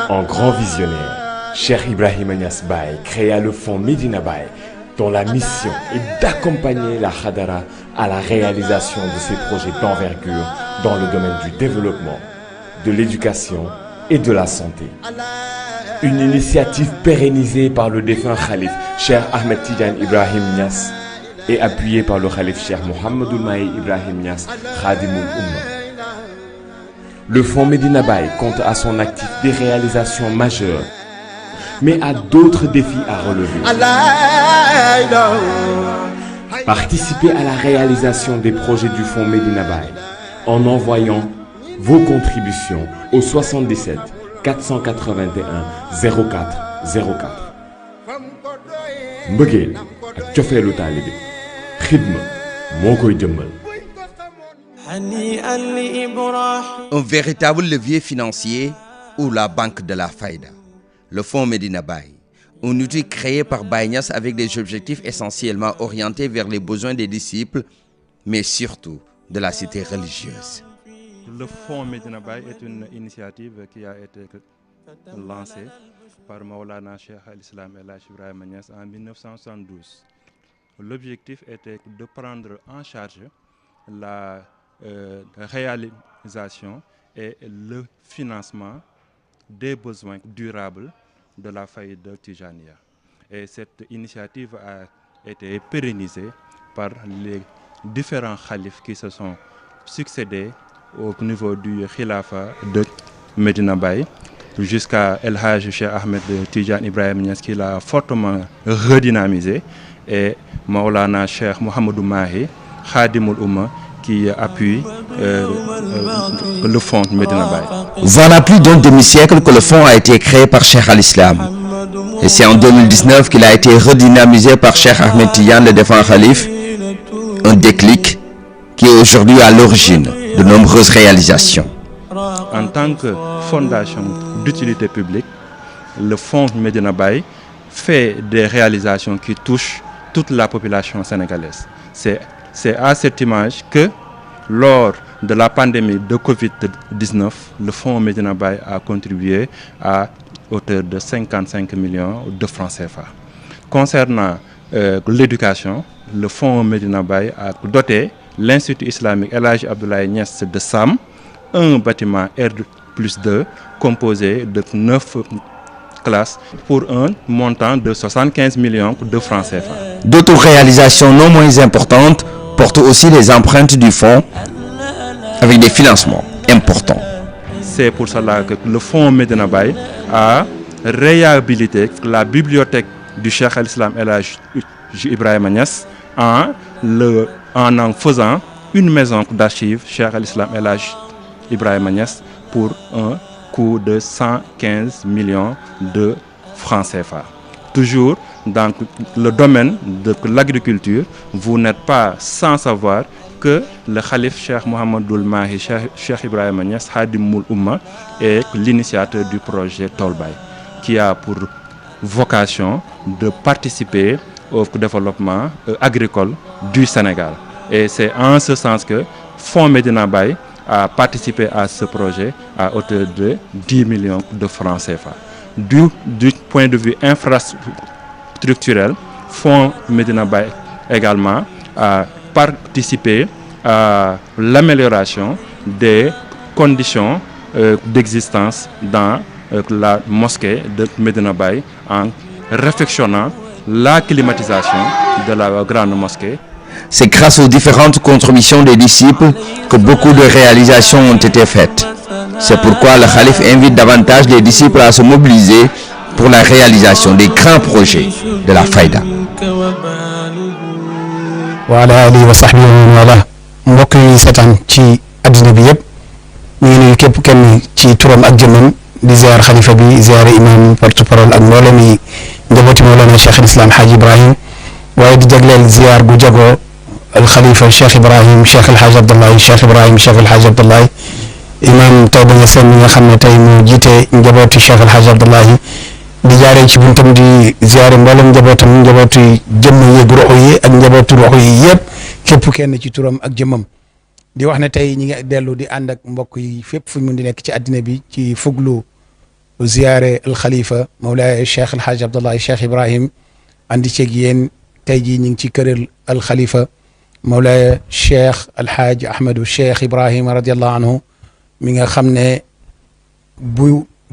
En grand visionnaire, Cheikh Ibrahima Niass Baye créa le fonds Medina Baye, dont la mission est d'accompagner la Hadara à la réalisation de ses projets d'envergure dans le domaine du développement, de l'éducation et de la santé. Une initiative pérennisée par le défunt Khalif Cheikh Ahmed Tidiane Ibrahim Niass et appuyée par le Khalif Cheikh Mohammedoul Mahi Ibrahim Niass Khadimoul Umma. Le fonds Medina Baye compte à son actif des réalisations majeures, mais a d'autres défis à relever. Participez à la réalisation des projets du fonds Medina Baye en envoyant vos contributions au 77 481 04 04. Mbëggeel ak cofeelu taalibe xidma moo koy jëmmal. Un véritable levier financier ou la banque de la Fayda. Le fonds Medina Baye, un outil créé par Baye Niass avec des objectifs essentiellement orientés vers les besoins des disciples, mais surtout de la cité religieuse. Le fonds Medina Baye est une initiative qui a été lancée par Maulana Cheikh al-Islam El Hadj Ibrahima Niass en 1972. L'objectif était de prendre en charge la réalisation et le financement des besoins durables de la Faïda Tijaniya. Et cette initiative a été pérennisée par les différents khalifes qui se sont succédés au niveau du Khilafa de Medina Baye jusqu'à El Hadj Cheikh Ahmed Tidiane Ibrahim Niass qui l'a fortement redynamisé et Maulana Cheikh Mohammedoul Mahi Khadimoul Umma qui appuie le fonds Medina Baye. Voilà plus d'un demi-siècle que le fonds a été créé par Cheikh al-Islam. Et c'est en 2019 qu'il a été redynamisé par Cheikh Ahmed Tidiane, le défunt Khalif. Un déclic qui est aujourd'hui à l'origine de nombreuses réalisations. En tant que fondation d'utilité publique, le fonds Medina Baye fait des réalisations qui touchent toute la population sénégalaise. C'est à cette image que, lors de la pandémie de Covid-19, le fonds Medina Baye a contribué à hauteur de 55 millions de francs CFA. Concernant l'éducation, le fonds Medina Baye a doté l'Institut islamique El Hadj Abdoulaye Niass de Sam, un bâtiment R+2 composé de 9 classes pour un montant de 75 millions de francs CFA. D'autres réalisations non moins importantes portent aussi les empreintes du fonds avec des financements importants. C'est pour cela que le fonds Medina Baye a réhabilité la bibliothèque du Cheikh al-Islam El Hadj Ibrahima Niass en faisant une maison d'archives Cheikh al-Islam El Hadj Ibrahima Niass pour un coût de 115 millions de francs CFA. Toujours dans le domaine de l'agriculture, vous n'êtes pas sans savoir que le Khalif Cheikh Mohammedoul Mahi Cheikh Ibrahima Niass Khadimoul Umma est l'initiateur du projet Tol Baye, qui a pour vocation de participer au développement agricole du Sénégal. Et c'est en ce sens que Fonds Medina Baye a participé à ce projet à hauteur de 10 millions de francs CFA. Du point de vue infrastructurel, Fonds Medina Baye également a participé à l'amélioration des conditions d'existence dans la mosquée de Medina Baye en réfectionnant la climatisation de la grande mosquée. C'est grâce aux différentes contributions des disciples que beaucoup de réalisations ont été faites. C'est pourquoi le Khalif invite davantage les disciples à se mobiliser pour la réalisation des grands projets de la Fayda. wa ala alihi wa sahbihi wa wala mbokk yi seetaan ci adduna bi yëpp ñu ngi nuyu képp kenn ci turam ak jëmmam di ziar xalifa bi ziar imam porte-parole ak mboolem yi njabooti Mawlana Cheikh al-Islam Hadj Ibrahim waaye di jagleel ziar gu jagoo al xalifa Cheikh Ibrahim Cheikh El Hadj Abdoulaye Cheikh Ibrahim Cheikh El Hadj Abdoulaye imam Taïba Niassène mi nga xam ne tey moo jiite njabooti Cheikh El Hadj Abdoulaye di jaaree ci buntam di ziare mboolem njabootam njabooti jëmm yeeg roxo yi ak njabootu roxo yi yëpp képp kenn ci turam ak jëmmam di wax ne tey ñi ngi dellu di ànd ak mbokk yi fépp fu ñu mun di nekk ci àddina bi ci fuglu ziyaare alxalifa Mawlaay Cheikh Alhaaj Abdallahi Cheikh Ibrahim andi ceeg yéen tey jii ñu ngi ci kër alxalifa Mawlaay Cheikh Alhaaj Ahmadu Cheikh Ibrahim radiallahu anhu mi nga xam ne bu